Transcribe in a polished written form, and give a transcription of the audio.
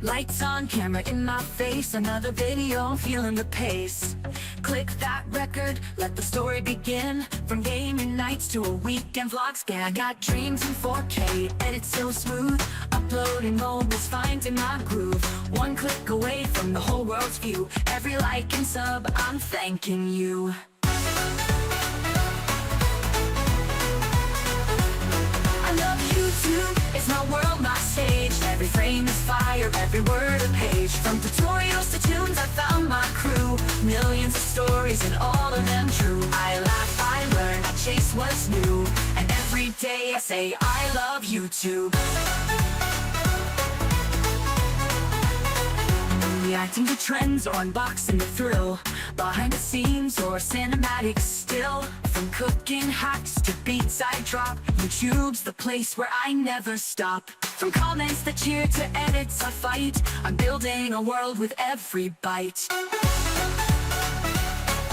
Lights on, camera in my face, another video, feeling the pace. Click that record, let the story begin. From gaming nights to a weekend vlog scan. I got dreams in 4K, edit so smooth. Uploading mobiles, finding my groove. One click away from the whole world's view. Every like and sub, I'm thanking you. I love YouTube, it's my world, my stage. Every frame is fire, every word a page. From tutorials to tunes, I found my crew. Millions of stories and all of them true. I laugh, I learn, I chase what's new. And every day I say I love YouTube. Reacting to trends or unboxing the thrill. Behind the scenes or cinematic still. From cooking hacks to beats I drop, YouTube's the place where I never stop. From comments that cheer to edits I fight, I'm building a world with every bite.